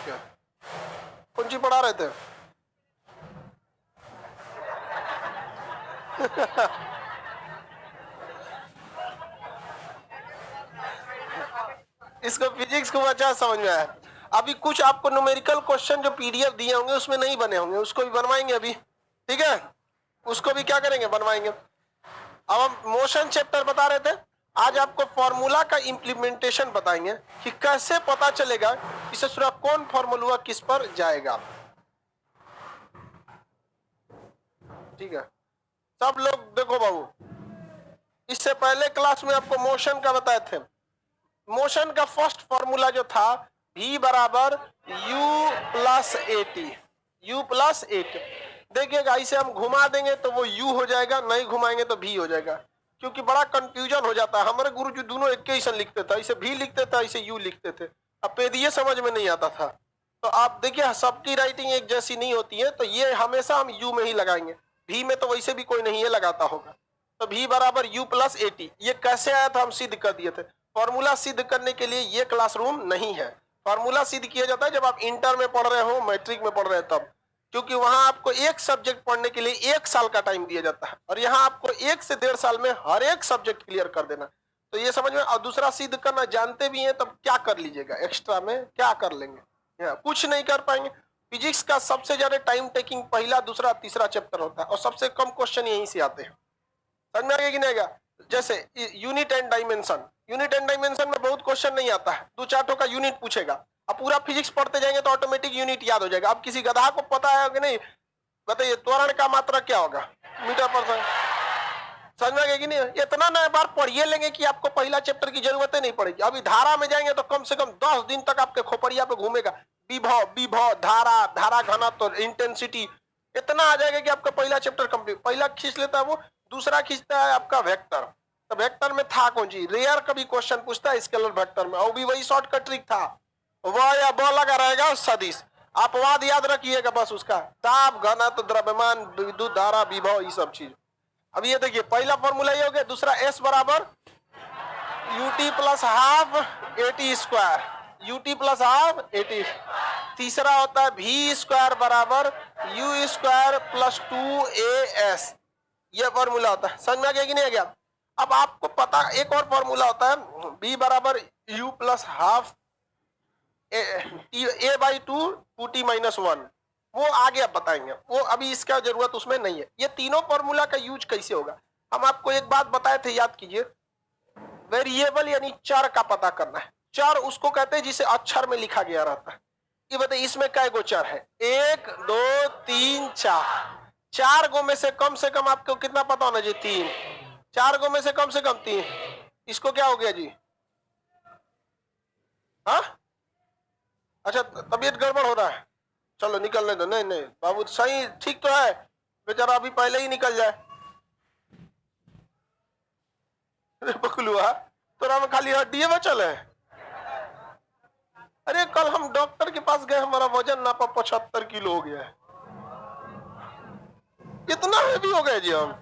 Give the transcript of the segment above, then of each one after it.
क्या कौन सी पढ़ा रहे थे? इसको फिजिक्स को अच्छा समझ में आया। अभी कुछ आपको न्यूमेरिकल क्वेश्चन जो पीडीएफ दिए होंगे उसमें नहीं बने होंगे, उसको भी बनवाएंगे अभी, ठीक है? उसको भी क्या करेंगे, बनवाएंगे। अब हम मोशन चैप्टर बता रहे थे, आज आपको फॉर्मूला का इंप्लीमेंटेशन बताएंगे कि कैसे पता चलेगा कि ससुरा कौन फॉर्मूला किस पर जाएगा। ठीक है, सब लोग देखो बाबू, इससे पहले क्लास में आपको मोशन का बताए थे। मोशन का फर्स्ट फॉर्मूला जो था v बराबर u plus eighty, u plus eighty. देखिएगा इसे हम घुमा देंगे तो वो u हो जाएगा, नहीं घुमाएंगे तो v हो जाएगा, क्योंकि बड़ा कंफ्यूजन हो जाता है। हमारे गुरु जी दोनों एक ही लिखते थे, इसे v लिखते थे, इसे u लिखते थे। अब पेदिये समझ में नहीं आता था। तो आप देखिए सबकी राइटिंग एक जैसी नहीं होती है, तो ये हमेशा हम u में ही लगाएंगे, v में तो वैसे भी कोई नहीं है लगाता होगा। तो v बराबर u प्लस एटी, ये कैसे आया था हम सिद्ध कर दिए थे। फॉर्मूला सिद्ध करने के लिए ये क्लासरूम नहीं है। फॉर्मूला सिद्ध किया जाता है जब आप इंटर में पढ़ रहे हो, मैट्रिक में पढ़ रहे हो तब, क्योंकि वहां आपको एक सब्जेक्ट पढ़ने के लिए 1 साल का टाइम दिया जाता है, और यहाँ आपको 1 से 1.5 साल में हर एक सब्जेक्ट क्लियर कर देना। तो ये समझ में। और दूसरा सिद्ध करना जानते भी हैं तब क्या कर लीजिएगा, एक्स्ट्रा में क्या कर लेंगे, कुछ नहीं कर पाएंगे। फिजिक्स का सबसे ज्यादा टाइम टेकिंग पहला, दूसरा, तीसरा चैप्टर होता है, और सबसे कम क्वेश्चन यहीं से आते हैं। समझ में आएगा कि नहीं आएगा? जैसे unit and dimension, unit and dimension में बहुत क्वेश्चन नहीं आता है, 2-4 का यूनिट पूछेगा। अब पूरा फिजिक्स पढ़ते जाएंगे तो ऑटोमेटिक यूनिट याद हो जाएगा। अब किसी गधा को पता है कि नहीं, बताइए त्वरण का मात्रा क्या होगा, मीटर पर सेकंड। समझ में आएगा कि नहीं? इतना नए बार पढ़िए लेंगे कि आपको पहला चैप्टर की जरूरत नहीं पड़ेगी। अभी धारा में जाएंगे तो कम से कम 10 दिन तक आपके खोपड़िया पे घूमेगा। विभव, विभव, धारा, धारा घनत्व, इंटेंसिटी, इतना आ जाएगा कि आपका पहला चैप्टर कंप्लीट। पहला खींच लेता है वो, दूसरा खींचता है आपका वेक्टर। तो वेक्टर में था कौन सी, रेयर कभी क्वेश्चन पूछता है स्केलर वेक्टर में, और भी वही शॉर्टकट ट्रिक था, वह या ब लगा रहेगा सदिश। अपवाद याद रखिएगा बस उसका, ताप, घनत्व, द्रव्यमान, विद्युत धारा, विभव, ये सब चीज। अब ये देखिए पहला फॉर्मूला ये हो गया। दूसरा एस बराबर UT plus half eighty square, UT plus half eighty. तीसरा होता है v स्क्वायर बराबर u स्क्वायर प्लस 2as, ये फॉर्मूला होता है। समझ में आ गया कि नहीं आ गया? अब आपको पता एक और फॉर्मूला होता है, b बराबर u plus half a by 2t minus 1, वो आगे आप बताएंगे, वो अभी इसका जरूरत उसमें नहीं है। ये तीनों फॉर्मूला का यूज कैसे होगा, हम आपको एक बात बताए थे, याद कीजिए। वेरिएबल यानी चर का पता करना है। चर उसको कहते हैं जिसे अक्षर में लिखा गया रहता है। ये बताइए इसमें कै गो चर है, 1 2 3 4। 4 गो में से कम आपको कितना पता होना चाहिए, 3। 4 गो में से कम 3। इसको क्या हो गया जी, हाँ? अच्छा तबीयत गड़बड़ हो रहा है, चलो निकलने दो। नहीं नहीं बाबू सही ठीक तो है, बेचारा अभी पहले ही निकल जाए। पकलुआ तोरा में खाली हड्डी बचल है। अरे कल हम डॉक्टर के पास गए, हमारा वजन नापा 75 किलो हो गया है। इतना हैवी हो गए जी हम।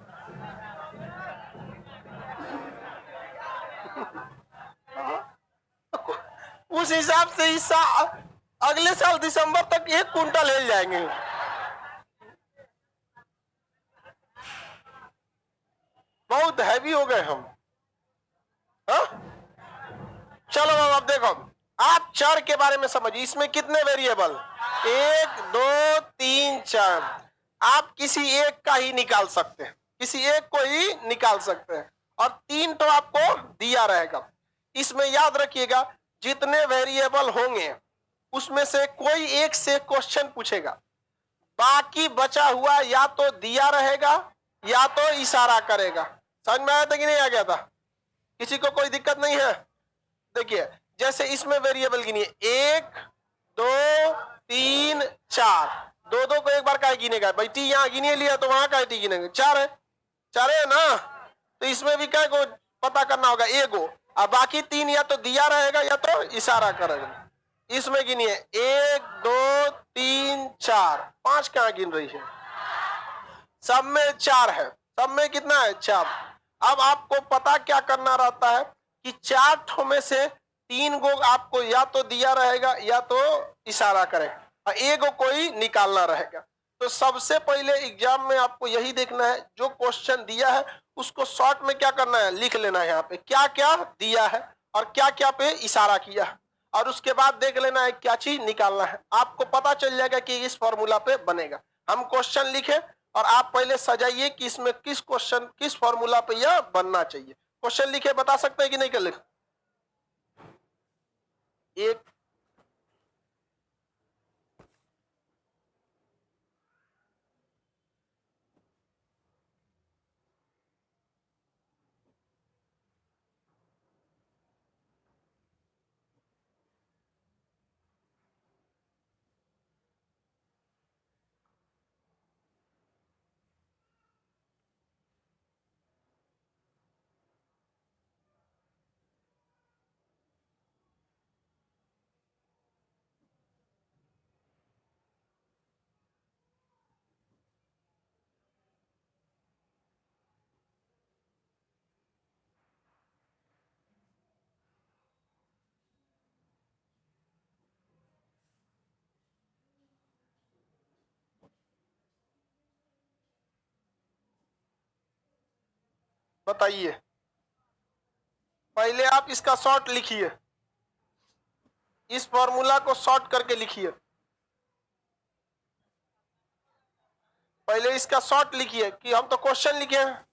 उस हिसाब से इस अगले साल दिसंबर तक 1 कुंटल हिल जाएंगे। बहुत हैवी हो गए हम, हा? चलो अब देखो, आप चर के बारे में समझिए। इसमें कितने वेरिएबल, 1 2 3 4। आप किसी एक का ही निकाल सकते हैं, किसी एक को ही निकाल सकते हैं, और 3 तो आपको दिया रहेगा। इसमें याद रखिएगा जितने वेरिएबल होंगे उसमें से कोई एक से क्वेश्चन पूछेगा, बाकी बचा हुआ या तो दिया रहेगा या तो इशारा करेगा। समझ में आया था कि नहीं आ गया था? किसी को कोई दिक्कत नहीं है? देखिए जैसे इसमें वेरिएबल गिनिए, 1 2 3 4। 2 को एक बार का गिनेगा भाई, टी यहाँ गिने लिया तो वहां का टी गिनेंगे, 4 है, 4 है ना? तो इसमें भी क्या को पता करना होगा, एगो, और बाकी 3 या तो दिया रहेगा या तो इशारा करेगा। इसमें गिनिए 1 2 3 4, 5 कहाँ गिन रही है? सब में 4 है, सब में कितना है, 4। अब आपको पता क्या करना रहता है कि 4 ठो में से 3 गो आपको या तो दिया रहेगा या तो इशारा करेगा, और एक गो कोई निकालना रहेगा। तो सबसे पहले एग्जाम में आपको यही देखना है, जो क्वेश्चन दिया है उसको शॉर्ट में क्या करना है, लिख लेना है, यहाँ पे क्या क्या दिया है और क्या क्या पे इशारा किया है, और उसके बाद देख लेना है क्या चीज निकालना है। आपको पता चल जाएगा कि इस फॉर्मूला पे बनेगा। हम क्वेश्चन लिखे और आप पहले सजाइए कि इसमें किस क्वेश्चन किस फॉर्मूला पे यह बनना चाहिए। क्वेश्चन लिखे बता सकते हैं कि नहीं कर लिख एक बताइए, पहले आप इसका शॉर्ट लिखिए, इस फॉर्मूला को शॉर्ट करके लिखिए। पहले इसका शॉर्ट लिखिए कि हम तो क्वेश्चन लिखे हैं।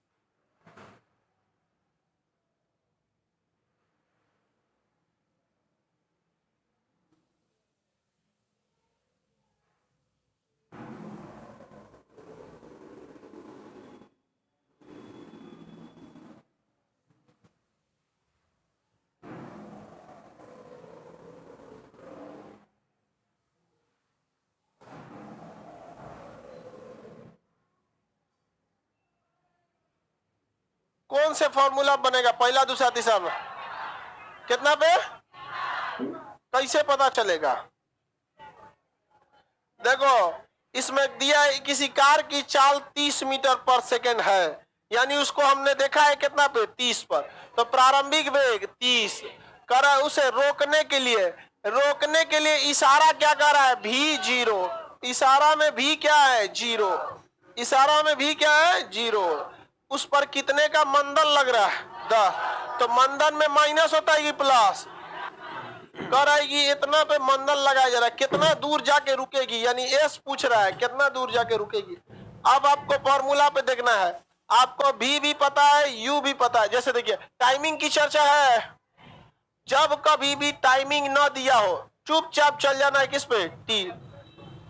कौन से फॉर्मूला बनेगा, पहला दूसरा तीसरा में कितना पे, कैसे पता चलेगा? देखो इसमें दिया है किसी कार की चाल 30 मीटर पर सेकंड है, यानी उसको हमने देखा है कितना पे, 30 पर। तो प्रारंभिक वेग 30 कर रहा है, उसे रोकने के लिए इशारा क्या कर रहा है, भी 0। इशारा में भी क्या है, 0। इशारा में भी क्या है, 0। उस पर कितने का मंदन लग रहा है, 10। तो मंदन में माइनस होता है कि प्लस, कराएगी इतना पे मंदन लगाया जा रहा है, कितना दूर जाके रुकेगी, यानी एस पूछ रहा है कितना दूर जाके रुकेगी। अब आपको फॉर्मूला पे देखना है, आपको भी पता है, यू भी पता है। जैसे देखिए टाइमिंग की चर्चा है, जब कभी भी टाइमिंग न दिया हो चुपचाप चल जाना है किस पे,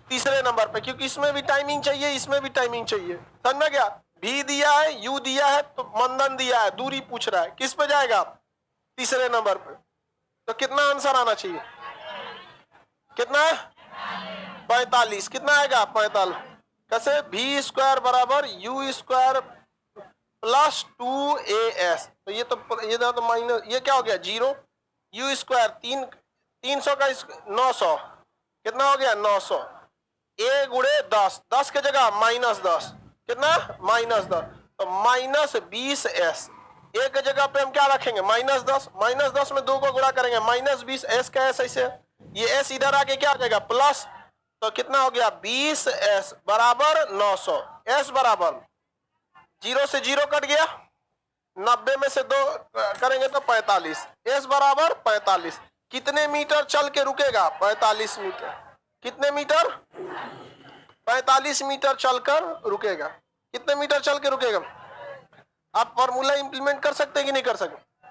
तीसरे नंबर पे, क्योंकि इसमें भी टाइमिंग चाहिए, इसमें भी टाइमिंग चाहिए। समझ में गया? भी दिया है, यू दिया है, तो मंदन दिया है, दूरी पूछ रहा है, किस पे जाएगा, तीसरे नंबर पे। तो कितना आंसर आना चाहिए, कितना, 45। कितना आएगा, 45। कैसे, भी स्क्वायर बराबर यू स्क्वायर प्लस 2as। तो ये तो माइनस, ये क्या हो गया, 0। यू स्क्वायर 300 का 900, कितना हो गया, 900। ए गुणे 10, 10 के जगह -10, कितना, -10। तो -20s। ए के जगह पे हम क्या रखेंगे, -10। -10 में 2 को गुणा करेंगे, -20 s का s ऐसे, ये s इधर आके क्या आ जाएगा, प्लस। तो कितना हो गया, 20s बराबर 900। s बराबर 0 से 0 कट गया, 90 में से 2 करेंगे तो 45। s बराबर 45। कितने मीटर चल के रुकेगा, 45 मीटर। कितने मीटर, 45 मीटर चलकर रुकेगा। कितने मीटर चल के रुकेगा? आप फॉर्मूला इंप्लीमेंट कर सकते हैं कि नहीं कर सकते?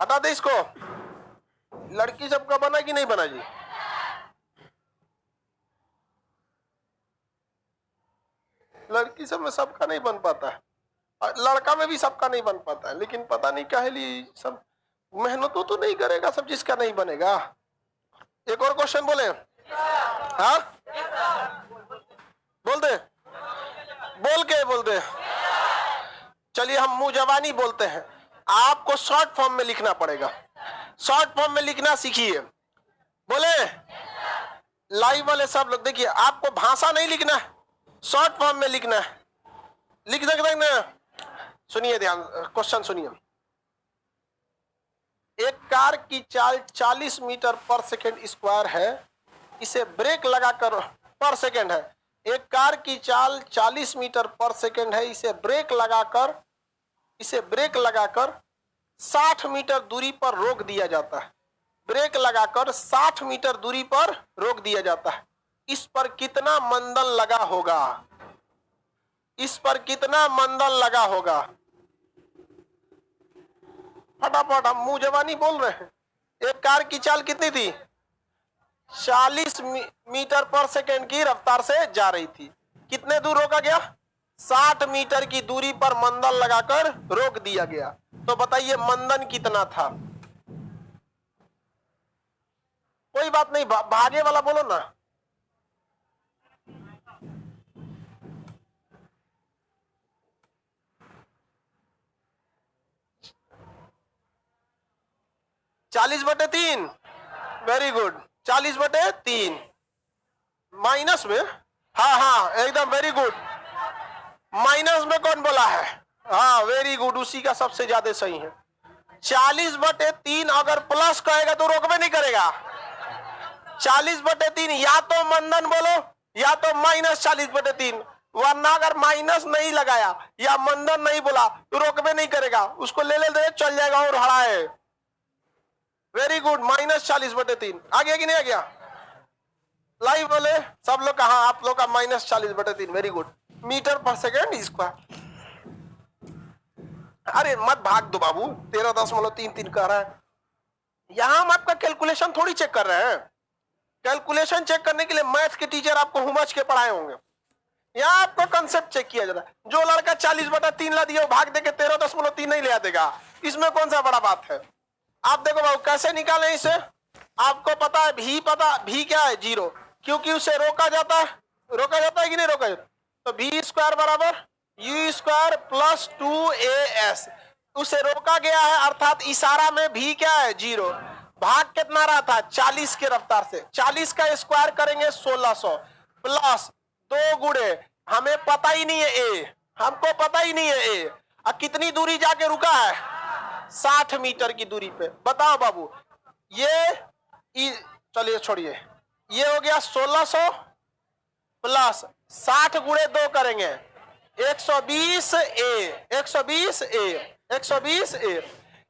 हटा दे इसको। लड़की सबका बना कि नहीं बना जी? लड़की सब में सबका नहीं बन पाता है, लड़का में भी सबका नहीं बन पाता है, लेकिन पता नहीं काहे लिए सब मेहनतों तो नहीं करेगा, सब जिसका नहीं बनेगा। एक और क्वेश्चन बोले, हाँ बोल दे, बोल दे। चलिए हम मुंह जबानी बोलते हैं, आपको शॉर्ट फॉर्म में लिखना पड़ेगा। शॉर्ट फॉर्म में लिखना सीखिए। बोले लाइव वाले सब लोग देखिए, आपको भाषा नहीं लिखना है, शॉर्ट फॉर्म में लिखना है। लिख सकते हैं ना? सुनिए ध्यान, क्वेश्चन सुनिए। एक कार की चाल 40 मीटर पर सेकेंड स्क्वायर है, इसे ब्रेक लगाकर पर सेकेंड है। एक कार की चाल 40 मीटर पर सेकेंड है, इसे ब्रेक लगाकर 60 मीटर दूरी पर रोक दिया जाता है। ब्रेक लगाकर 60 मीटर दूरी पर रोक दिया जाता है। इस पर कितना मंदन लगा होगा? इस पर कितना मंदन लगा होगा? फटाफट, हम मुंह जबानी बोल रहे हैं। एक कार की चाल कितनी थी? 40 मीटर पर सेकेंड की रफ्तार से जा रही थी। कितने दूर रोका गया? 60 मीटर की दूरी पर मंदन लगाकर रोक दिया गया। तो बताइए मंदन कितना था? कोई बात नहीं, भागे वाला बोलो ना। चालीस बटे तीन। वेरी गुड, 40/3 माइनस में। हाँ हाँ, एकदम वेरी गुड। माइनस में कौन बोला है? हाँ वेरी गुड, उसी का सबसे ज्यादा सही है। 40/3 अगर प्लस कहेगा तो रोकबे नहीं करेगा। 40/3 या तो मंदन बोलो या तो -40/3, वरना अगर माइनस नहीं लगाया या मंदन नहीं बोला तो रोकबे नहीं करेगा, उसको ले दे, चल जाएगा और हड़ाए। वेरी गुड, -40/3 आ गया कि नहीं आ गया? लाइव बोले सब लोग। कहा आप लोग का -40/3? वेरी गुड, मीटर पर सेकेंड स्क्वायर। अरे मत भाग दो बाबू, 13.33 कह रहा है। यहां हम आपका कैलकुलेशन थोड़ी चेक कर रहे हैं। कैलकुलेशन चेक करने के लिए मैथ के टीचर आपको हुमच के पढ़ाए होंगे। यहाँ आपको कंसेप्ट चेक किया जाता है। जो लड़का 40/3 ला दिया भाग दे के 13.3 नहीं ले देगा, इसमें कौन सा बड़ा बात है? आप देखो बाबू कैसे निकालें इसे। आपको पता है भी क्या है? 0, क्योंकि उसे रोका जाता है कि नहीं रोका जाता? तो v² बराबर u² प्लस 2as, उसे रोका गया है, अर्थात इशारा में भी क्या है? 0। भाग कितना रहा था? 40 के रफ्तार से। 40 का स्क्वायर करेंगे 1600 प्लस 2 गुणे, हमें पता ही नहीं है ए, हमको पता ही नहीं है ए। अब कितनी दूरी जाके रुका है? 60 मीटर की दूरी पे। बताओ बाबू, ये चलिए छोड़िए, ये हो गया 1600 प्लस 60 गुणे 2 करेंगे 120 ए।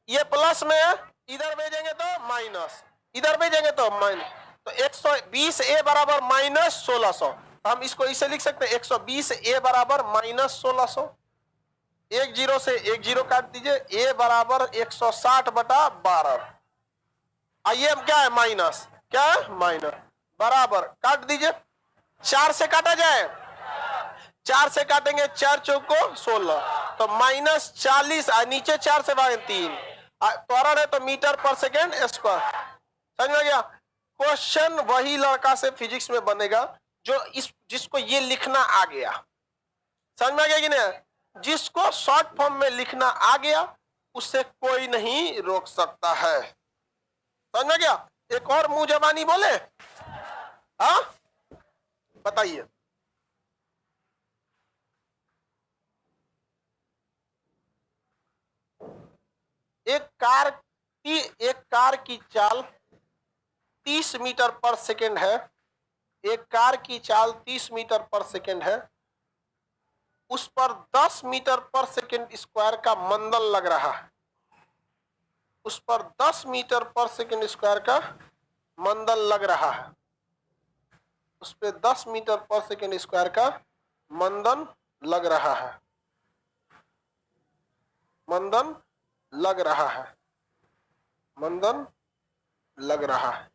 ये प्लस में इधर भेजेंगे तो माइनस, इधर भेजेंगे तो माइनस, तो 120 बराबर -1600। हम इसको इसे लिख सकते हैं 120 बराबर -1600। 1 0 से 1 0 काट दीजिए, ए बराबर 160/12। आइए हम क्या है? माइनस, क्या है? माइनस, बराबर काट दीजिए। 4 से काटा जाए, 4 से काटेंगे 4 चौको 16, तो -40, नीचे 4 से भागे 3, त्वरण है तो मीटर पर सेकेंड स्क्वायर। समझ में गया? क्वेश्चन वही लड़का से फिजिक्स में बनेगा जो जिसको ये लिखना आ गया। समझ में गया कि नहीं? जिसको शॉर्ट फॉर्म में लिखना आ गया उससे कोई नहीं रोक सकता है। समझ में गया? एक और मुंह जबानी बोले, हाँ बताइए। एक कार की चाल 30 मीटर पर सेकेंड है। एक कार की चाल 30 मीटर पर सेकेंड है, उस पर 10 मीटर पर सेकेंड स्क्वायर का मंदन लग रहा है। उस पर 10 मीटर पर सेकेंड स्क्वायर का मंदन लग रहा है। उस पर 10 मीटर पर सेकेंड स्क्वायर का मंदन लग रहा है। मंदन लग रहा है। मंदन लग रहा है।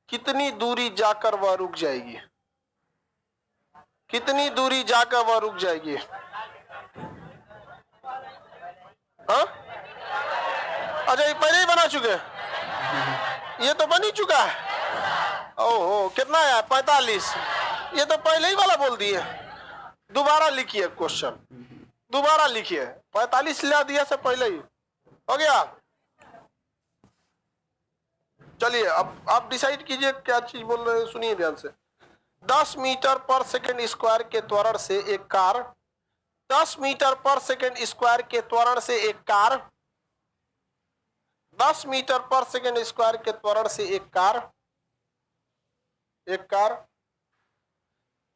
कितनी दूरी जाकर वह रुक जाएगी? कितनी दूरी जाकर वह रुक जाएगी? हाँ? अच्छा, ये पहले ही बना चुके? ये तो बन ही चुका है। ओहो, कितना है? 45। ये तो पहले ही वाला बोल दिए। दोबारा लिखिए क्वेश्चन, दोबारा लिखिए। 45 ला दिया से पहले ही हो गया। चलिए अब आप डिसाइड कीजिए क्या चीज बोल रहे हैं, सुनिए ध्यान से। 10 मीटर पर सेकेंड स्क्वायर के त्वरण से एक कार 10 मीटर पर सेकेंड स्क्वायर के त्वरण से एक कार 10 मीटर पर सेकेंड स्क्वायर के त्वरण से एक कार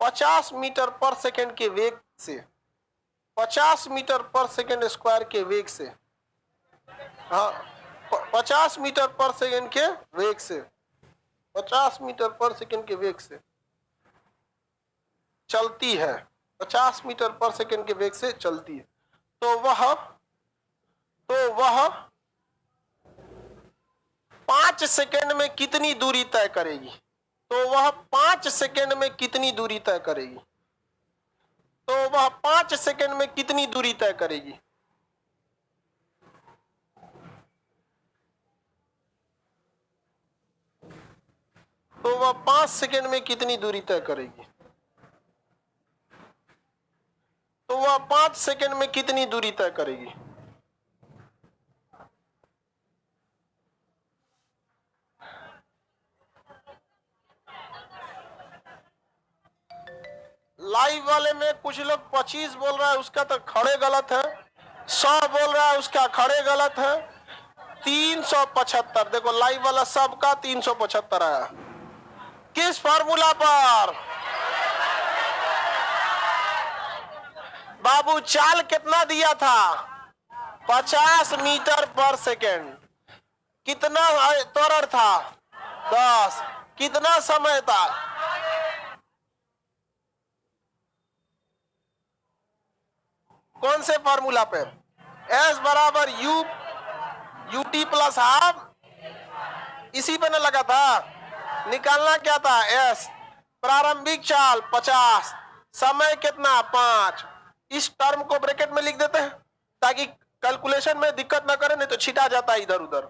50 मीटर पर सेकेंड के वेग से 50 मीटर पर सेकेंड स्क्वायर के वेग से, हाँ 50 मीटर पर सेकेंड के वेग से 50 मीटर पर सेकेंड के वेग से चलती है, 50 मीटर पर सेकेंड के वेग से चलती है, तो वह 5 सेकेंड में कितनी दूरी तय करेगी? तो वह 5 सेकेंड में कितनी दूरी तय करेगी? तो वह 5 सेकेंड में कितनी दूरी तय करेगी? तो वह 5 सेकेंड में कितनी दूरी तय करेगी? तो वह 5 सेकेंड में कितनी दूरी तय करेगी? लाइव वाले में कुछ लोग 25 बोल रहा है, उसका तो खड़े गलत है। 100 बोल रहा है, उसका खड़े गलत है। 375, देखो लाइव वाला सबका 375 आया। किस फार्मूला पर? बाबू चाल कितना दिया था? 50 मीटर पर सेकेंड। कितना त्वरण था? 10। कितना समय था? कौन से फार्मूला पे? S बराबर UT प्लस हाफ, इसी पे न लगा था। निकालना क्या था? S। प्रारंभिक चाल 50, समय कितना? 5। इस टर्म को ब्रैकेट में लिख देते हैं ताकि कैलकुलेशन में दिक्कत ना करे, नहीं तो छिटा जाता है इधर उधर।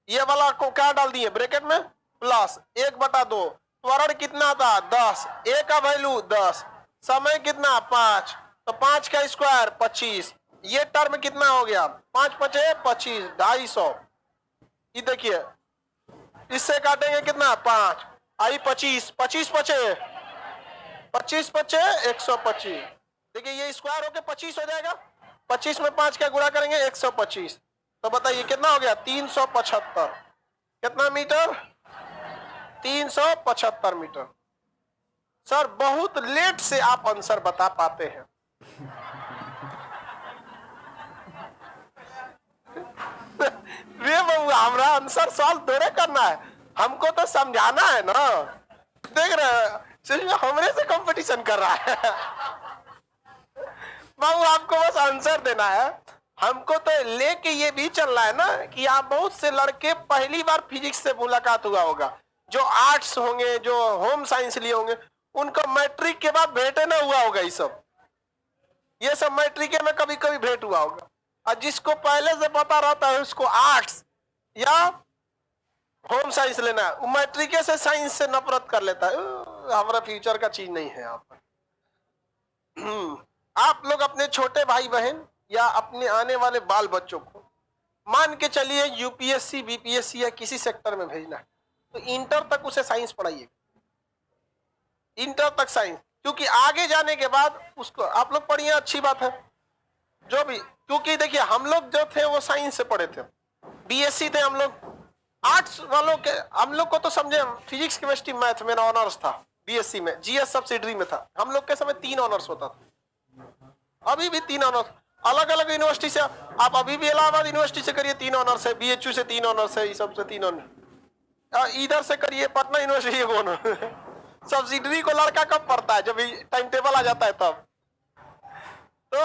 ये वाला को क्या डाल दिए ब्रैकेट में? प्लस 1/2। त्वरण कितना था? 10। A का वैल्यू 10, समय कितना? 5, तो 5 का स्क्वायर 25। ये टर्म कितना हो गया? 5 5 25, 250। ये देखिए इससे काटेंगे कितना? 5 आई 25, 25 5 25 5 125। देखिए ये स्क्वायर होके 25 हो जाएगा। 25 में 5 का गुणा करेंगे 125, तो बताइए कितना हो गया? 375। कितना मीटर? 375 मीटर। सर बहुत लेट से आप आंसर बता पाते हैं। रे बाबू हमारा आंसर सॉल्व थोड़े करना है, हमको तो समझाना है ना। देख रहे हैं हमरे से कंपटीशन कर रहा है। बाबू आपको बस आंसर देना है, हमको तो लेके ये भी चल रहा है ना कि आप बहुत से लड़के पहली बार फिजिक्स से मुलाकात हुआ होगा, जो आर्ट्स होंगे, जो होम साइंस लिए होंगे, उनको मैट्रिक के बाद भेंटे ना हुआ होगा। ये सब मैट्रिक में कभी कभी भेंट हुआ होगा, और जिसको पहले से पता रहता है उसको आर्ट्स या होम साइंस लेना है, वो मैट्रिक से साइंस से नफरत कर लेता है। हमारा फ्यूचर का चीज नहीं है यहाँ पर। आप लोग अपने छोटे भाई बहन या अपने आने वाले बाल बच्चों को मान के चलिए यूपीएससी बीपीएससी या किसी सेक्टर में भेजना है, तो इंटर तक उसे साइंस पढ़ाइए, इंटर तक साइंस, क्योंकि आगे जाने के बाद उसको आप लोग पढ़िए, अच्छी बात है जो भी। क्योंकि देखिए हम लोग जो थे वो साइंस से पढ़े थे, बीएससी थे हम लोग। आर्ट्स वालों के हम लोग को तो समझे, फिजिक्स केमिस्ट्री मैथ मेरा ऑनर्स था बीएससी में, जीएस सब्सिडरी में था। हम लोग के समय 3 ऑनर्स होता था, अभी भी 3 ऑनर्स। अलग अलग यूनिवर्सिटी से आप अभी भी इलाहाबाद यूनिवर्सिटी से करिए 3 ऑनर्स है, बीएचयू से 3 ऑनर्स है, सब से 3 ऑनर्स, इधर से करिए पटना यूनिवर्सिटी कौन सब्सिडरी को लड़का कब पढ़ता है? जब टाइम टेबल आ जाता है तब, तो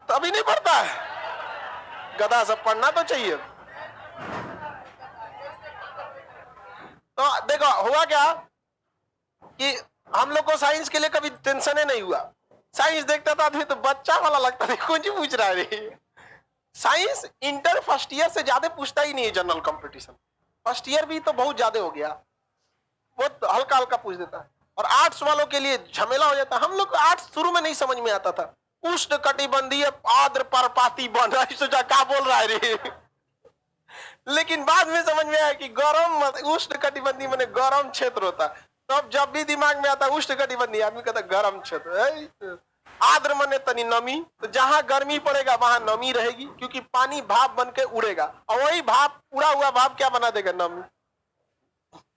अभी नहीं पढ़ता है। गधा सब पढ़ना तो चाहिए। तो देखो हुआ क्या कि हम लोग को साइंस के लिए कभी टेंशन ही नहीं हुआ। साइंस देखता था आदमी तो बच्चा वाला लगता था, कुछ पूछ रहा है। साइंस इंटर फर्स्ट ईयर से ज्यादा पूछता ही नहीं है जनरल कंपटीशन, फर्स्ट ईयर भी तो बहुत ज्यादा हो गया, बहुत हल्का हल्का पूछ देता है। और आर्ट्स वालों के लिए झमेला हो जाता है। हम लोग को आर्ट्स शुरू में नहीं समझ में आता था, उष्ण कटिबंधीय आर्द्र पर्वतीय वन, सोचा क्या बोल रहा है रे। लेकिन बाद में समझ में आया कि गर्म उष्ण कटिबंधीय माने गर्म क्षेत्र होता है। तब जब भी दिमाग में आता उष्ण कटिबंधीय, आदमी कहता गर्म क्षेत्र। आर्द्र मने तनी नमी, तो जहां गर्मी पड़ेगा वहां नमी रहेगी, क्योंकि पानी भाप बन के उड़ेगा, और वही भाप, उड़ा हुआ भाप क्या बना देगा? नमी।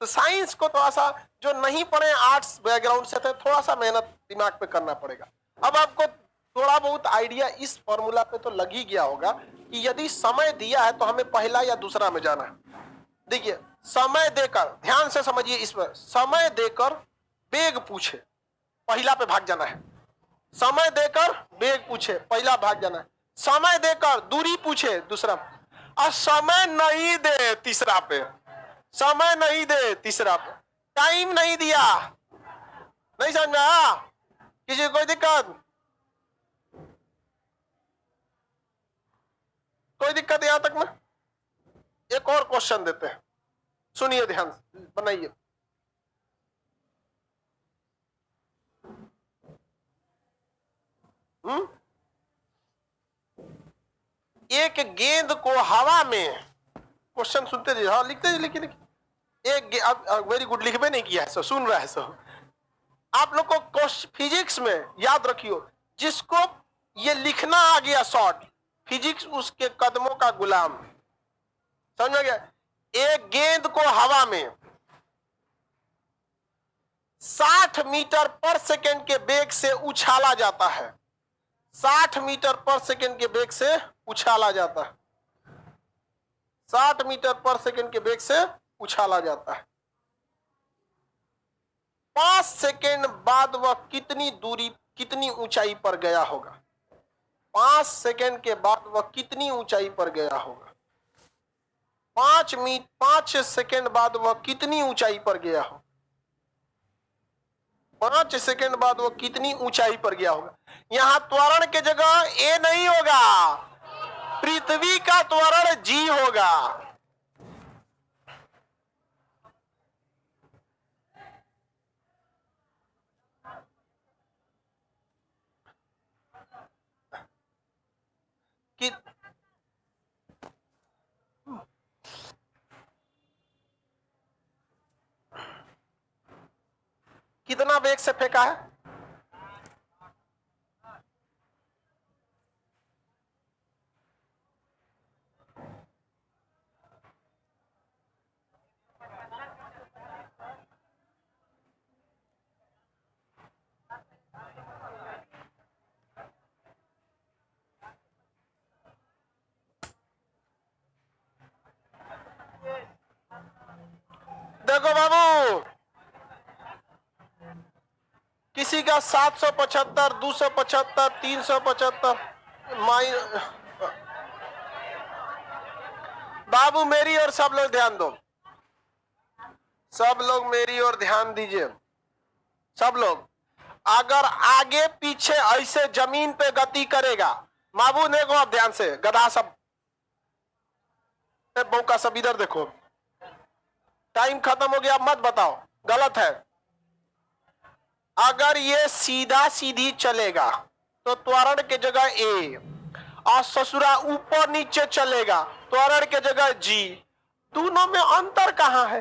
तो साइंस को थोड़ा सा, जो नहीं पढ़े आर्ट्स बैकग्राउंड से थे, थोड़ा सा मेहनत दिमाग पे करना पड़ेगा। अब आपको थोड़ा बहुत आइडिया इस फॉर्मूला पे तो लग ही गया होगा कि यदि समय दिया है तो हमें पहला या दूसरा में जाना है। देखिए, समय देकर, ध्यान से समझिए, इसमें समय देकर वेग पूछे, पहला पे भाग जाना है। समय देकर वेग पूछे, पहला भाग जाना है। समय देकर दूरी पूछे, दूसरा। और समय नहीं दे, तीसरा पे। समय नहीं दे, तीसरा पे। टाइम नहीं दिया, नहीं समझ में आया? किसी को कोई दिक्कत? कोई दिक्कत यहां तक में? एक और क्वेश्चन देते हैं, सुनिए ध्यान से, बनाइए। एक गेंद को हवा में, क्वेश्चन सुनते रहिए, हाँ लिखते रहिए, लिखिए लिखिए। एक वेरी गुड, लिखबे नहीं किया है सो, सुन रहा है सो। आप लोग को फिजिक्स में याद रखियो, जिसको ये लिखना आ गया शॉर्ट, फिजिक्स उसके कदमों का गुलाम। समझ में गया? एक गेंद को हवा में 60 मीटर पर सेकेंड के वेग से उछाला जाता है। 60 मीटर पर सेकेंड के वेग से उछाला जाता है। 60 मीटर पर सेकेंड के वेग से उछाला जाता है। 5 सेकेंड बाद वह कितनी दूरी, कितनी ऊंचाई पर गया होगा? 5 सेकेंड के बाद वह कितनी ऊंचाई पर गया होगा? 5 सेकेंड बाद वह कितनी ऊंचाई पर गया होगा? 5 सेकेंड बाद वह कितनी ऊंचाई पर गया होगा? यहां त्वरण के जगह ए नहीं होगा, पृथ्वी का त्वरण जी होगा। कि कितना वेग से फेंका है? देखो बाबू, किसी का 775, 275, 375 माइन। बाबू मेरी और सब लोग ध्यान दो, सब लोग मेरी ओर ध्यान दीजिए। सब लोग, अगर आगे पीछे ऐसे जमीन पे गति करेगा, बाबू देखो आप ध्यान से, गधा सब मौका, सब इधर देखो, टाइम खत्म हो गया, मत बताओ, गलत है। अगर ये सीधा सीधी चलेगा तो त्वरण के जगह ए, और ससुरा ऊपर नीचे चलेगा त्वरण के जगह जी। दोनों में अंतर कहां है?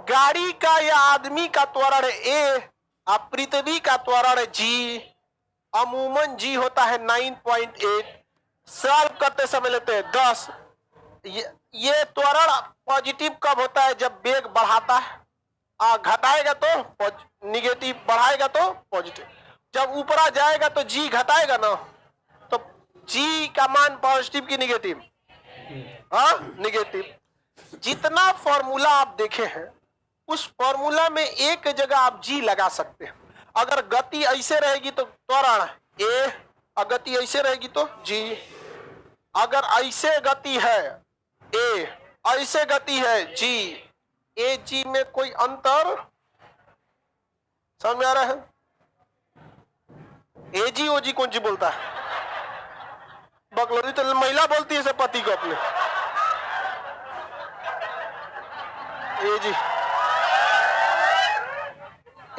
गाड़ी का या आदमी का त्वरण ए, और पृथ्वी का त्वरण जी। अमूमन जी होता है 9.8, सॉल्व करते समय लेते हैं 10। ये त्वरण पॉजिटिव कब होता है? जब वेग बढ़ाता है, घटाएगा तो निगेटिव, बढ़ाएगा तो पॉजिटिव। जब ऊपरा जाएगा तो जी घटाएगा ना, तो जी का मान पॉजिटिव की निगेटिव? हाँ, निगेटिव। जितना फॉर्मूला आप देखे हैं, उस फॉर्मूला में एक जगह आप जी लगा सकते हैं। अगर गति ऐसे रहेगी तो त्वरण ए, अगर गति ऐसे रहेगी तो जी। अगर ऐसे गति है ए, ऐसे गति है जी, ए जी में कोई अंतर समझ में आ रहा है? ए जी ओ जी कौन जी बोलता है? बकलोरी तो महिला बोलती है पति को अपने। ए जी,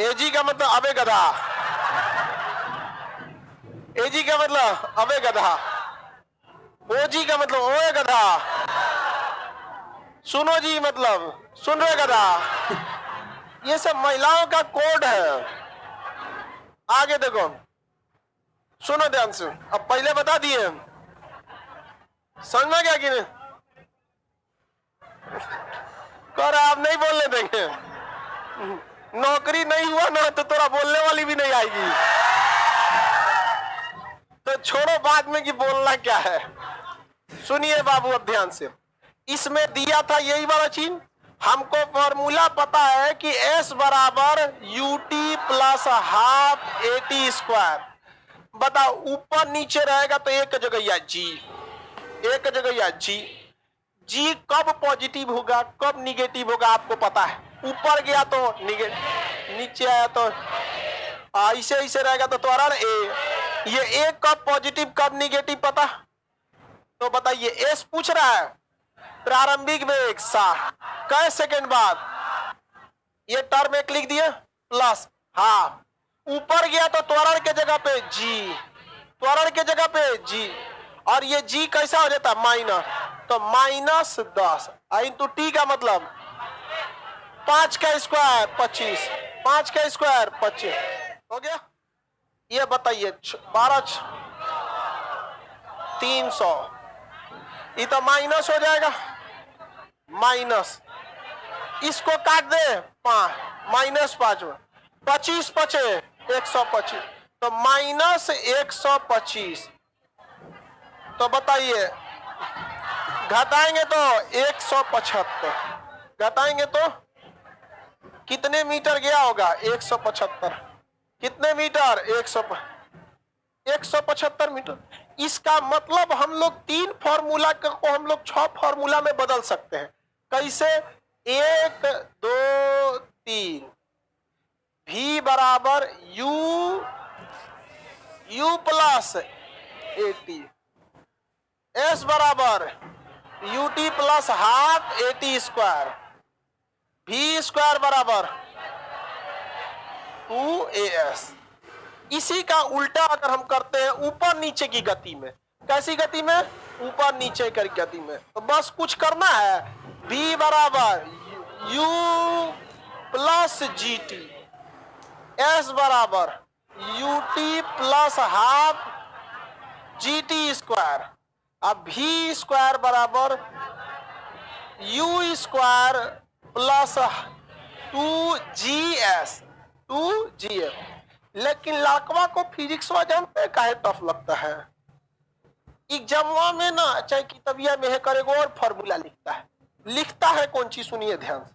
ए जी का मतलब अबे गधा, ए जी का मतलब अबे गधा, ओ जी का मतलब ओए गधा, सुनो जी मतलब सुन रहे गधा। ये सब महिलाओं का कोड है। आगे देखो, सुनो ध्यान से, अब पहले बता दिए हम, समझना क्या कि नहीं? कर आप नहीं बोलने देंगे, नौकरी नहीं हुआ ना तो तोरा बोलने वाली भी नहीं आएगी, तो छोड़ो बाद में कि बोलना क्या है। सुनिए बाबू अब ध्यान से, इसमें दिया था यही वाला चीज, हमको फॉर्मूला पता है कि S बराबर UT plus half eighty square. बताओ ऊपर नीचे रहेगा तो एक जगह या जी, एक जगह या जी, जी कब पॉजिटिव होगा कब निगेटिव होगा आपको पता है, ऊपर गया तो निगेटिव, नीचे आया तो ऐसे ऐसे रहेगा तो त्वरण ए, ये ए कब पॉजिटिव कब निगेटिव पता, तो बताइए एस पूछ रहा है प्रारंभिक वेग 60, कै सेकेंड बाद, ये टर्म एक लिख दिए प्लस हाफ, ऊपर गया तो त्वरण के जगह पे जी, त्वरण के जगह पे जी, और ये जी कैसा हो जाता है माइनस, तो -10 इंटू टी का मतलब 5 का स्क्वायर 25, 5 का स्क्वायर 25 हो गया। ये बताइए 12 300, ये तो माइनस हो जाएगा, माइनस इसको काट दे 5 -5 25 बचे 125, तो -125, तो बताइए घटाएंगे तो 175, घटाएंगे तो कितने मीटर गया होगा 175, कितने मीटर 175 मीटर। इसका मतलब हम लोग 3 फॉर्मूला को हम लोग 6 फॉर्मूला में बदल सकते हैं। कैसे? 1 2 3, V बराबर U प्लस 80, S बराबर UT plus half 80 square, V square बराबर 2AS। इसी का उल्टा अगर हम करते हैं ऊपर नीचे की गति में, कैसी गति में? ऊपर नीचे की गति में, तो बस कुछ करना है, V बराबर U प्लस GT, S बराबर UT plus half GT square, अब V स्क्वायर बराबर U square plus 2GS, 2GS। लेकिन लड़कवा को फिजिक्स जानते हैं काहे टफ लगता है, एग्जामवा में ना चाहे किताबिया में है करेगा और फॉर्मूला लिखता है कौन चीज सुनिए ध्यान से,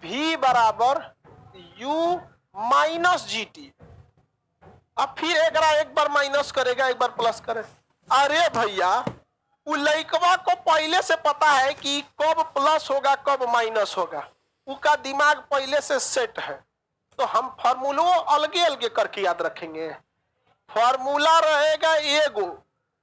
V बराबर U माइनस GT, अब फिर एक बार माइनस करेगा एक बार प्लस करेगा। अरे भैया वो लड़कवा को पहले से पता है कि कब प्लस होगा कब माइनस होगा, उसका दिमाग पहले से सेट है, तो हम फॉर्मूला अलगे अलगे करके याद रखेंगे। फॉर्मूला रहेगा एगो,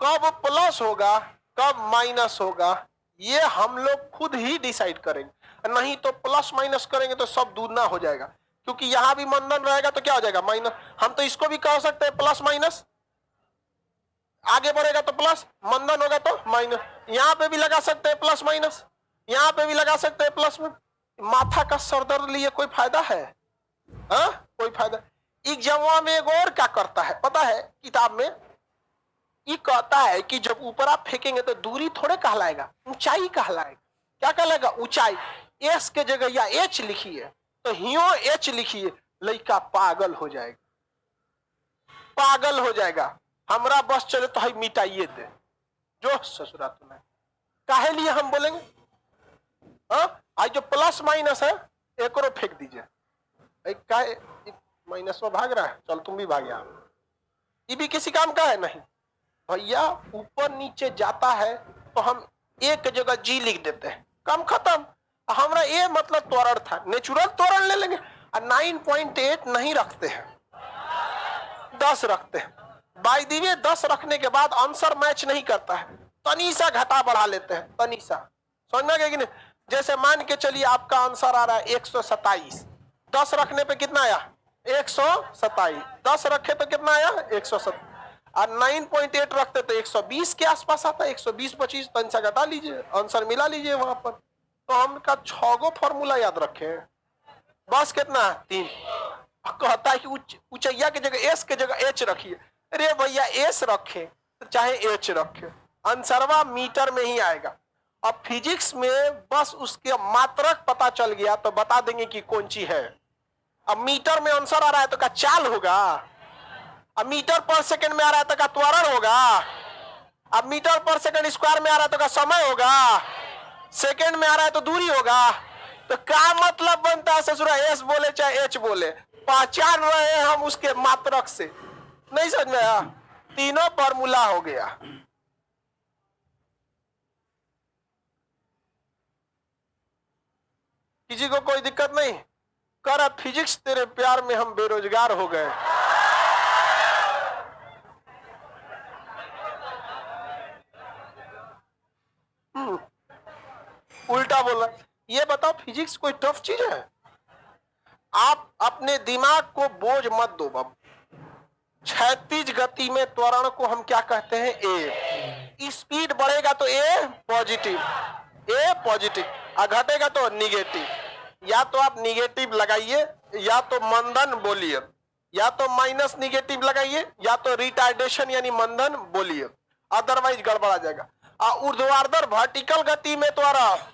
कब प्लस होगा कब माइनस होगा ये हम लोग खुद ही डिसाइड करेंगे, नहीं तो प्लस माइनस करेंगे तो सब दूना हो जाएगा, क्योंकि यहां भी मंदन रहेगा तो क्या हो जाएगा माइनस, हम तो इसको भी कह सकते हैं प्लस माइनस, आगे बढ़ेगा तो प्लस, मंदन होगा तो माइनस, यहां पे भी लगा सकते हैं प्लस माइनस, यहां पे भी लगा सकते हैं प्लस में। माथा का सरदर्द लिए कोई फायदा है? हाँ कोई फायदा। एग्जाम में एक और क्या करता है पता है, किताब में ये कहता है कि जब ऊपर आप फेंकेंगे तो दूरी थोड़े कहलाएगा, ऊंचाई कहलाएगा। क्या कहलाएगा? ऊंचाई। एस के जगह या एच लिखिए तो हियो एच लिखिए, लड़का पागल हो जाएगा, पागल हो जाएगा। हमरा बस चले तो है मिटाइए दे, जो ससुरा तुम्हें काहे लिए हम बोलेंगे। आज जो प्लस माइनस है एक और फेंक दीजिए, माइनस में भाग रहा है, चल तुम भी भाग, ये भी किसी काम का है नहीं भैया। ऊपर नीचे जाता है तो हम एक जगह जी लिख देते हैं, काम खत्म। हमारा ये मतलब त्वरण था, नेचुरल त्वरण ले लेंगे। 9.8 नहीं रखते हैं, 10 रखते हैं। बाय द वे 10 रखने के बाद आंसर मैच नहीं करता है, तनीसा घटा बढ़ा लेते हैं, तनीसा। समझना क्या कि नहीं? जैसे मान के चलिए आपका आंसर आ रहा है 127, 10 रखने पे कितना आया? 127। 10 रखे तो कितना आया? 170। और 9.8 रखते तो 120 के आसपास आता है, 120 25, तनिसा घटा लीजिए, आंसर मिला लीजिए वहां पर। तो हमका 6 गो फॉर्मूला याद रखे हैं, बस कितना? 3। कहता है कि ऊंचैया की जगह एस के जगह एच रखिए, अरे भैया एस रखे तो चाहे एच रखे, आंसरवा मीटर में ही आएगा। अब फिजिक्स में बस उसके मात्रक पता चल गया तो बता देंगे कि कौन सी है। अब मीटर में आंसर आ रहा है तो क्या चाल होगा? अब मीटर पर सेकंड में आ रहा है तो क्या त्वरण होगा? अब मीटर पर सेकंड स्क्वायर में आ रहा है तो क्या समय होगा? सेकंड में आ रहा है तो दूरी होगा। तो क्या मतलब बनता है ससुरा, एस बोले चाहे एच बोले, पहचान रहे हैं हम उसके मात्रक से। नहीं समझ में आया? तीनों फॉर्मूला हो गया। किसी को कोई दिक्कत नहीं? कर फिजिक्स तेरे प्यार में हम बेरोजगार हो गए। उल्टा बोला। ये बताओ फिजिक्स कोई टफ चीज है? आप अपने दिमाग को बोझ मत दो बाबू। क्षैतिज गति में त्वरण को हम क्या कहते हैं? ए। स्पीड बढ़ेगा तो ए पॉजिटिव, ए पॉजिटिव, और घटेगा तो निगेटिव। या तो आप निगेटिव लगाइए या तो मंदन बोलिए, या तो माइनस निगेटिव लगाइए या तो रिटार्डेशन यानी मंदन बोलिए, अदरवाइज गड़बड़ा जाएगा। ऊर्ध्वाधर वर्टिकल गति में त्वरण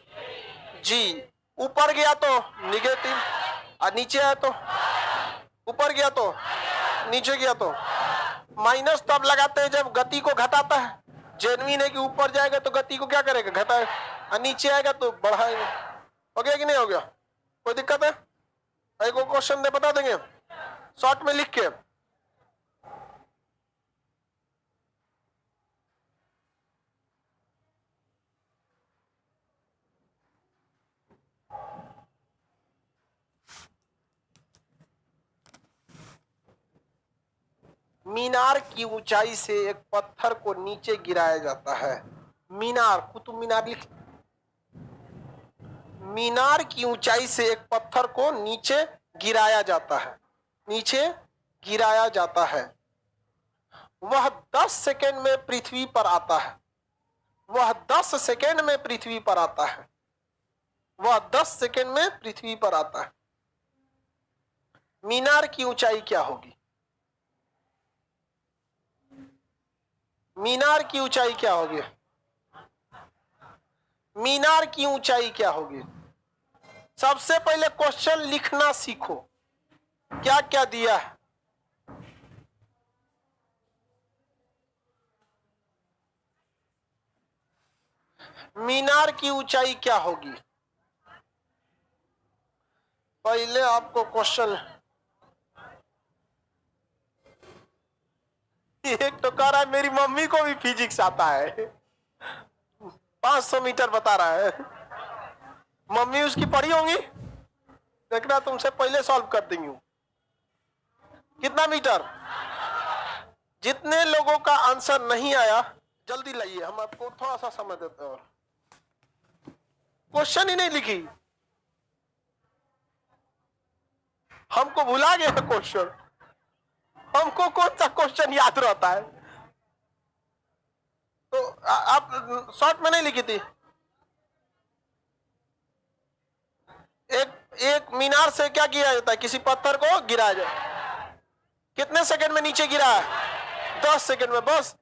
जी, ऊपर गया तो निगेटिव, और नीचे आया तो ऊपर गया तो नीचे गया तो माइनस। तब लगाते हैं जब गति को घटाता है। जेन्युइन है कि ऊपर जाएगा तो गति को क्या करेगा? घटाएगा, और नीचे आएगा तो बढ़ाएगा। हो गया कि नहीं हो गया? कोई दिक्कत है? एक क्वेश्चन दे बता देंगे शॉर्ट में लिख के। मीनार की ऊंचाई से एक पत्थर को नीचे गिराया जाता है। मीनार, कुतुब मीनार लिख। मीनार की ऊंचाई से एक पत्थर को नीचे गिराया जाता है, नीचे गिराया जाता है। वह 10 सेकेंड में पृथ्वी पर आता है। वह 10 सेकेंड में पृथ्वी पर आता है। वह 10 सेकेंड में पृथ्वी पर आता है। मीनार की ऊंचाई क्या होगी? मीनार की ऊंचाई क्या होगी? मीनार की ऊंचाई क्या होगी? सबसे पहले क्वेश्चन लिखना सीखो। क्या क्या दिया है? मीनार की ऊंचाई क्या होगी? पहले आपको क्वेश्चन, एक तो कह रहा है मेरी मम्मी को भी फिजिक्स आता है, 500 मीटर बता रहा है। मम्मी उसकी पढ़ी होंगी, देखना तुमसे पहले सॉल्व कर देंगी। कितना मीटर? जितने लोगों का आंसर नहीं आया जल्दी लाइए, हम आपको थोड़ा सा समय देते हैं। और क्वेश्चन ही नहीं लिखी, हमको भुला गया क्वेश्चन। हमको कौन सा क्वेश्चन याद रहता है? तो आप शॉर्ट में नहीं लिखी थी? एक मीनार से क्या किया जाता है? किसी पत्थर को गिराया जाए। कितने सेकंड में नीचे गिरा है? 10 सेकंड में। बस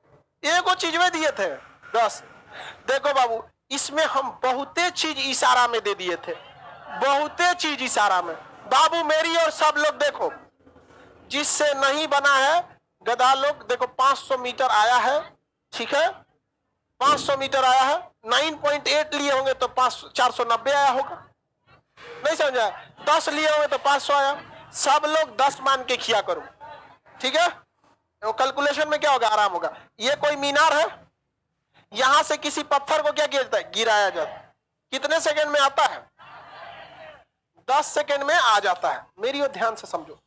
एक वो चीज में दिए थे 10। देखो बाबू, इसमें हम बहुते चीज इशारा में दे दिए थे, बहुते चीज इशारा में। बाबू मेरी और सब लोग देखो, जिससे नहीं बना है गधा लोग देखो, 500 मीटर आया है, ठीक है, 500 मीटर आया है। 9.8 लिए होंगे तो 490 आया होगा। नहीं समझा? 10 लिए होंगे तो 500 आया। सब लोग 10 मान के खिया करो, ठीक है? तो कैलकुलेशन में क्या होगा? आराम होगा। ये कोई मीनार है, यहां से किसी पत्थर को क्या किया जाता है? गिराया जाता है। कितने सेकंड में आता है? 10 सेकंड में आ जाता है। मेरी और ध्यान से समझो,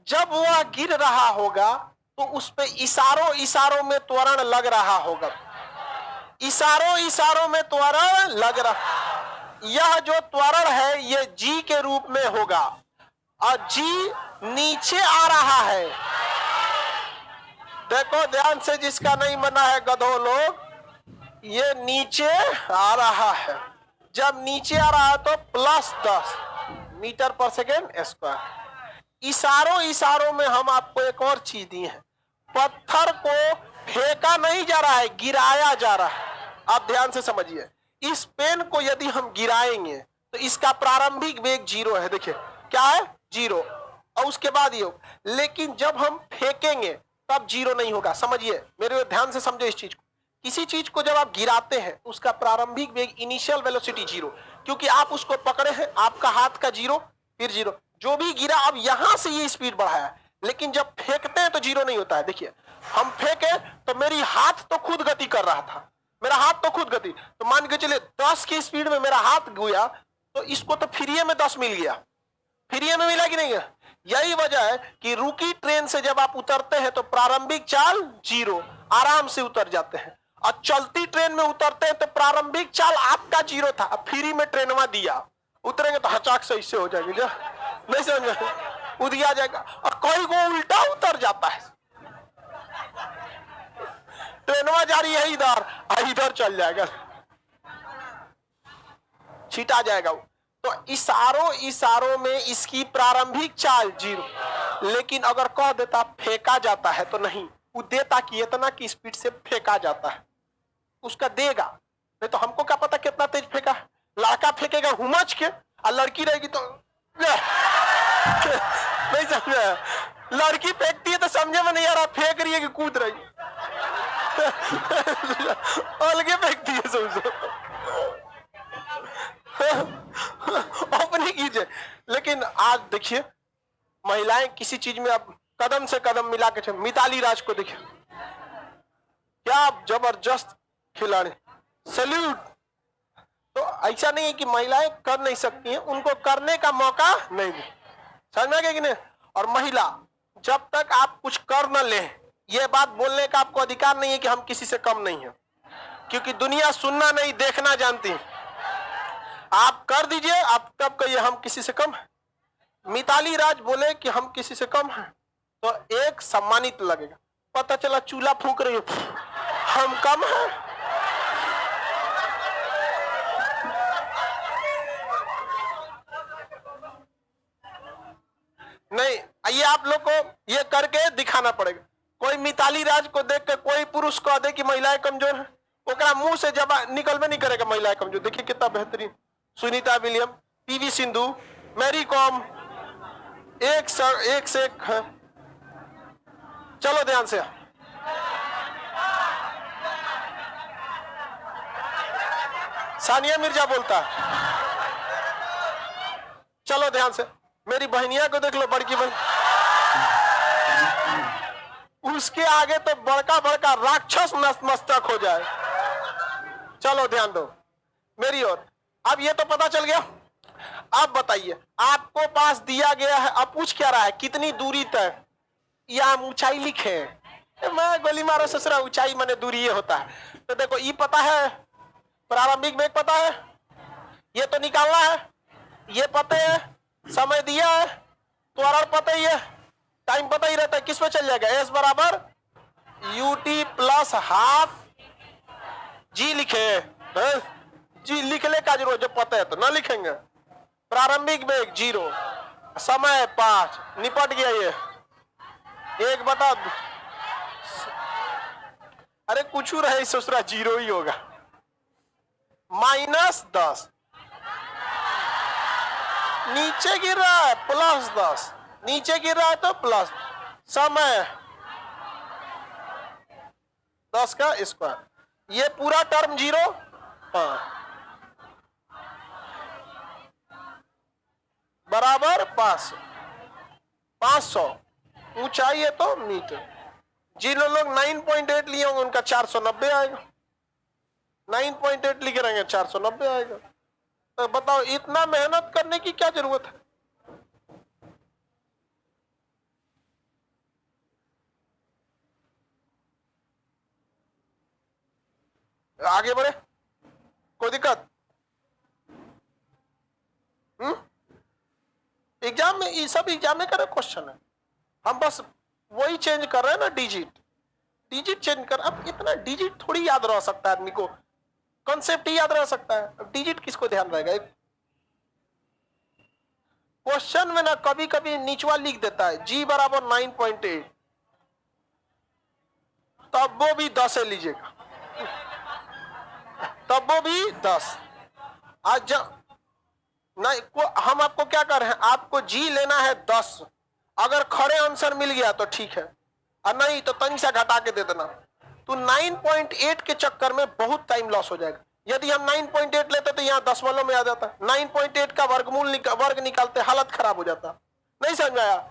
जब वह गिर रहा होगा तो उस पे इशारों इशारों में त्वरण लग रहा होगा। इशारों इशारों में त्वरण लग रहा। यह जो त्वरण है ये जी के रूप में होगा, और जी नीचे आ रहा है। देखो ध्यान से, जिसका नहीं बना है गधो लोग, ये नीचे आ रहा है। जब नीचे आ रहा है तो +10 मीटर पर सेकेंड स्क्वायर। इशारों इशारों में हम आपको एक और चीज दी है, पत्थर को फेंका नहीं जा रहा है, गिराया जा रहा है। आप ध्यान से समझिए, इस पेन को यदि हम गिराएंगे तो इसका प्रारंभिक वेग 0 है। देखिए क्या है, 0, और उसके बाद ये, लेकिन जब हम फेंकेंगे तब 0 नहीं होगा। समझिए, मेरे ध्यान से समझो इस चीज को। किसी चीज को जब आप गिराते हैं उसका प्रारंभिक वेग, इनिशियल वेलोसिटी 0, क्योंकि आप उसको पकड़े हैं, आपका हाथ का 0, फिर 0, जो भी गिरा अब यहां से ये स्पीड बढ़ाया, लेकिन जब फेंकते हैं तो 0 नहीं होता है। देखिए हम फेंके तो मेरी हाथ तो खुद गति कर रहा था, मेरा हाथ तो खुद गति, तो मान के चलिए 10 की स्पीड में मेरा हाथ गया, तो इसको तो फ्री में 10 मिल गया, फ्री में मिला कि नहीं है। यही वजह है कि रुकी ट्रेन से जब आप उतरते हैं तो प्रारंभिक चाल 0, आराम से उतर जाते हैं, और चलती ट्रेन में उतरते हैं तो प्रारंभिक चाल आपका 0 था, अब फ्री में ट्रेनवा दिया, उतरेंगे तो हचाक से इससे हो जाएगी, नहीं समझ में उदिया जाएगा, और कोई को उल्टा उतर जाता है, ट्रेनवा जा रही है इधर, इधर चल जाएगा, छिटा जाएगा वो। तो इशारों में इसकी प्रारंभिक चाल 0, लेकिन अगर कह देता फेंका जाता है तो नहीं, वो देता कि इतना की स्पीड से फेंका जाता है, उसका देगा। नहीं तो हमको क्या पता कितना तेज फेंका, लड़का फेंकेगा हुमच के, और लड़की रहेगी तो नहीं समझे, लड़की फेंकती है तो समझे में नहीं आ रहा फेंक रही है कि कूद रही अलगे फेंकती है, समझो अपनी कीजिए। लेकिन आज देखिए महिलाएं किसी चीज में अब कदम से कदम मिला के, मिताली राज को देखिए क्या जबरदस्त खिलाड़ी, सैल्यूट। तो ऐसा नहीं है कि महिलाएं कर नहीं सकती हैं, उनको करने का मौका नहीं दे, समझ में कि नहीं। और महिला जब तक आप कुछ कर न ले, ये बात बोलने का आपको अधिकार नहीं है कि हम किसी से कम नहीं है, क्योंकि दुनिया सुनना नहीं देखना जानती है। आप कर दीजिए, आप तब कहिए हम किसी से कम हैं। मिताली राज बोले कि हम किसी से कम हैं तो एक सम्मानित लगेगा, पता चला चूल्हा फूंक रही है, हम कम हैं। नहीं, ये आप लोग को ये करके दिखाना पड़ेगा। कोई मिताली राज को देख के कोई पुरुष कह दे कि महिलाएं कमजोर है, ओकरा मुंह से जवाब निकलबे नहीं करेगा महिलाएं कमजोर। देखिए कितना बेहतरीन, Sunita William, PV Sindhu, Mary Kom, एक से एक है। चलो ध्यान से, सानिया मिर्जा बोलता है, चलो ध्यान से, मेरी बहनिया को देख लो, बड़की बहन, उसके आगे तो बड़का बड़का राक्षस मस्तक हो जाए। चलो ध्यान दो मेरी ओर। अब ये तो पता चल गया, अब बताइए आपको पास दिया गया है, अब पूछ क्या रहा है, कितनी दूरी तय, या ऊंचाई लिखे, मैं गोली मारो ससुरा, ऊंचाई माने दूरी ये होता है। तो देखो ये पता है, प्रारंभिक वेग पता है, ये तो निकालना है, ये पता है, समय दिया है, त्वरण पता ही है, टाइम पता ही रहता है, किस पे चल जाएगा, एस बराबर यूटी प्लस हाफ जी लिखे है? जी लिखने का जरूरत, जब पता है तो ना लिखेंगे। प्रारंभिक वेग 0, समय 5, निपट गया ये 1/, अरे कुछ रहे ससुरा 0 ही होगा, -10, नीचे गिर रहा है +10, नीचे गिर रहा है तो प्लस, समय 10 का स्क्वायर, ये पूरा टर्म 0, बराबर 500, ऊंचाई है तो मीटर। जिन लोग 9.8 लिए होंगे उनका 490 आएगा, 9.8 लिखे रहेंगे 490 आएगा। तो बताओ इतना मेहनत करने की क्या जरूरत है। आगे बढ़े, कोई दिक्कत? एग्जाम में, ये सब एग्जाम में करे क्वेश्चन है, हम बस वही चेंज कर रहे हैं ना, डिजिट चेंज कर। अब इतना डिजिट थोड़ी याद रह सकता है आदमी को, कॉन्सेप्ट ही याद रह सकता है, अब डिजिट किसको ध्यान रहेगा। क्वेश्चन में ना कभी कभी नीचवा लिख देता है G बराबर 9.8, तब वो भी 10 लीजिएगा, तब वो भी 10। आज नहीं हम आपको क्या कर रहे हैं, आपको जी लेना है 10। अगर खड़े आंसर मिल गया तो ठीक है, और नहीं तो तनी सा घटा के दे देना। तो 9.8 के चक्कर में बहुत टाइम लॉस हो जाएगा। यदि हम 9.8 लेते तो यहाँ दशमलव में आ जाता, 9.8 का वर्ग निकालते हालत खराब हो जाता। नहीं समझ आया?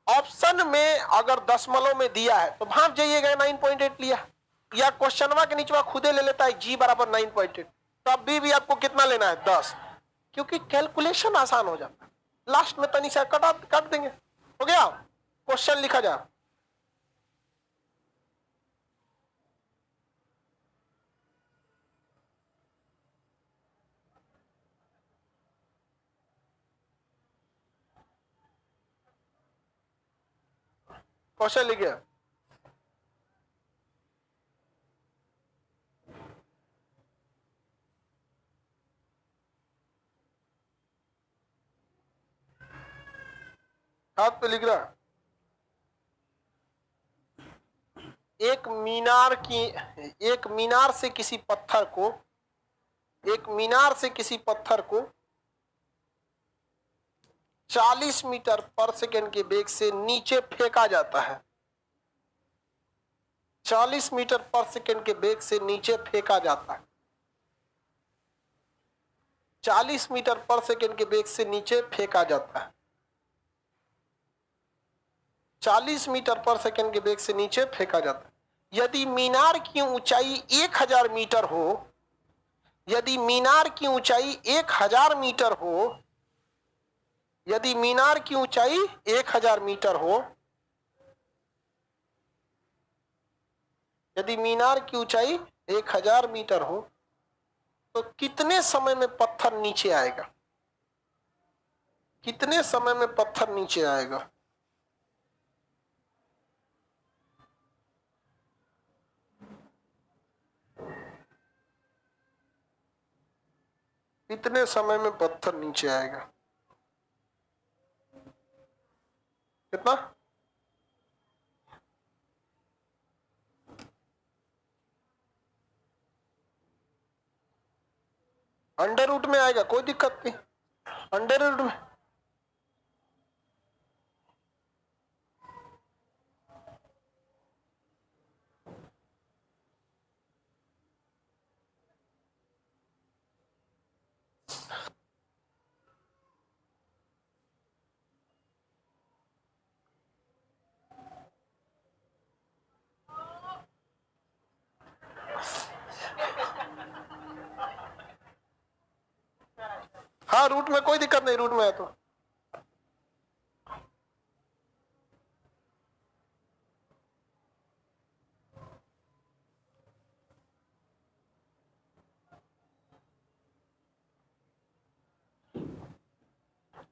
ऑप्शन में अगर दशमलव में दिया है तो भाप जाइएगा 9.8 लिया, या क्वेश्चनवा के नीचे खुदे ले लेता है जी बराबर 9.8, तब भी आपको कितना लेना है 10, क्योंकि कैलकुलेशन आसान हो जाता है। लास्ट में तनी सा काट देंगे, हो गया, क्वेश्चन लिखा जा। क्वेश्चन लिख गया। हाथ पे लिख रहा। एक मीनार से किसी पत्थर को 40 मीटर पर सेकंड के वेग से नीचे फेंका जाता है। 40 मीटर पर सेकंड के वेग से नीचे फेंका जाता है। 40 मीटर पर सेकंड के वेग से नीचे फेंका जाता है। 40 मीटर पर सेकंड के वेग से नीचे फेंका जाता है। यदि मीनार की ऊंचाई 1000 मीटर हो, यदि मीनार की ऊंचाई 1000 मीटर हो, यदि मीनार की ऊंचाई 1000 मीटर हो, यदि मीनार की ऊंचाई 1000 मीटर हो, तो कितने समय में पत्थर नीचे आएगा? कितने समय में पत्थर नीचे आएगा? कितने समय में पत्थर नीचे आएगा? कितना? अंडर रूट में आएगा, कोई दिक्कत नहीं, अंडर रूट में। हाँ, रूट में कोई दिक्कत नहीं, रूट में है तो।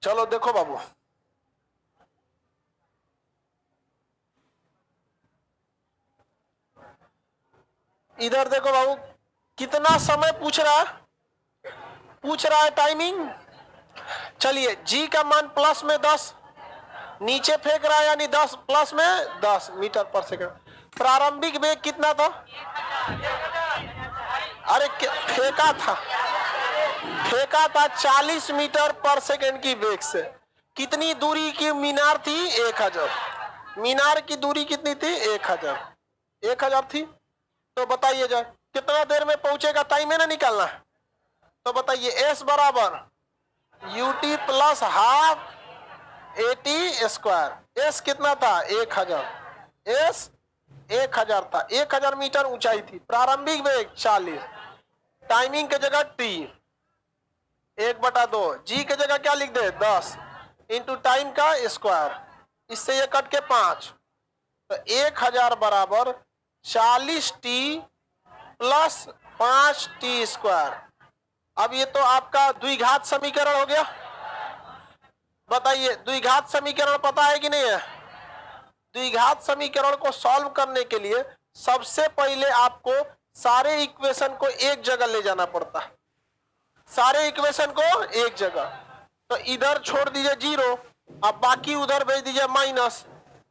चलो देखो बाबू, इधर देखो बाबू, कितना समय पूछ रहा है टाइमिंग। चलिए, जी का मान प्लस में 10, नीचे फेंक रहा है यानी 10 प्लस में 10 मीटर पर सेकंड। प्रारंभिक वेग कितना था? अरे फेंका था 40 मीटर पर सेकंड की वेग से। कितनी दूरी की मीनार थी? 1000। मीनार की दूरी कितनी थी? 1000 थी। तो बताइए जाए कितना देर में पहुंचेगा, टाइम है ना निकालना। तो बताइए, एस बराबर UT plus half eighty square. S कितना था? 1000। एस 1000 था। 1000 मीटर ऊंचाई थी। प्रारंभिक वेग 40, टाइमिंग की जगह टी 1/2, जी की जगह क्या लिख दे 10 इंटू टाइम का स्क्वायर, इससे ये कट के 5, तो 1000 बराबर 40t प्लस 5t स्क्वायर। अब ये तो आपका द्विघात समीकरण हो गया। बताइए, द्विघात समीकरण पता है कि नहीं है? द्विघात समीकरण को सॉल्व करने के लिए सबसे पहले आपको सारे इक्वेशन को एक जगह ले जाना पड़ता है। सारे इक्वेशन को एक जगह, तो इधर छोड़ दीजिए 0, अब बाकी उधर भेज दीजिए माइनस।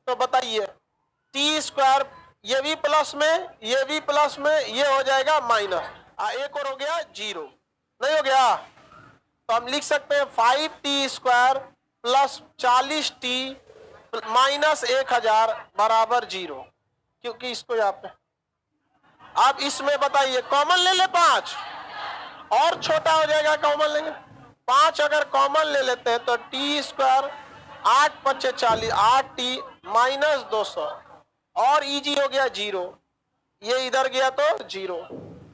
तो बताइए टी स्क्वायर ये भी प्लस में, ये भी प्लस में, ये हो जाएगा माइनस, एक और हो गया 0, नहीं हो गया? तो हम लिख सकते हैं 5t² प्लस 40t माइनस 1000 बराबर 0, क्योंकि इसको यहाँ पे आप इसमें बताइए कॉमन ले ले 5 और छोटा हो जाएगा, कॉमन लेंगे 5, अगर कॉमन ले लेते हैं तो t², 8 × 5 = 40, 8t माइनस 200 और इजी हो गया 0, ये इधर गया तो 0।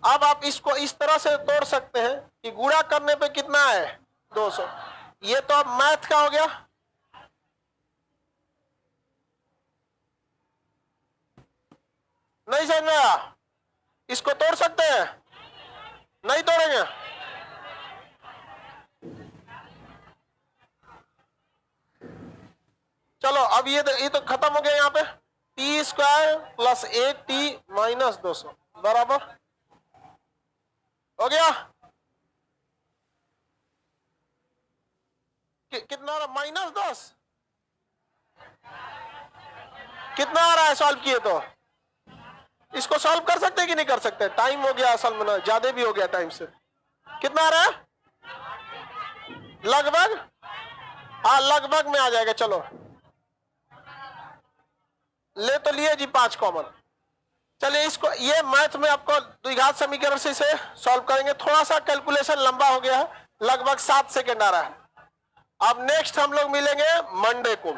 अब आप इसको इस तरह से तोड़ सकते हैं कि गुणा करने पे कितना है 200, ये तो अब मैथ का हो गया। नहीं समझ में आया? इसको तोड़ सकते हैं? नहीं तोड़ेंगे? चलो अब ये तो खत्म हो गया, यहाँ पे t² प्लस 8t माइनस 200 बराबर हो गया। कितना आ रहा? -10। कितना आ रहा है सॉल्व किए तो? इसको सॉल्व कर सकते कि नहीं कर सकते? टाइम हो गया असल में, ना ज्यादा भी हो गया टाइम से। कितना आ रहा है? लगभग, हाँ लगभग में आ जाएगा। चलो ले तो लिए जी 5 कॉमन। चलिए इसको, ये मैथ में आपको द्विघात समीकरण से सॉल्व करेंगे। थोड़ा सा कैलकुलेशन लंबा हो गया है, लगभग 7 सेकेंड आ रहा है। अब नेक्स्ट हम लोग मिलेंगे मंडे को।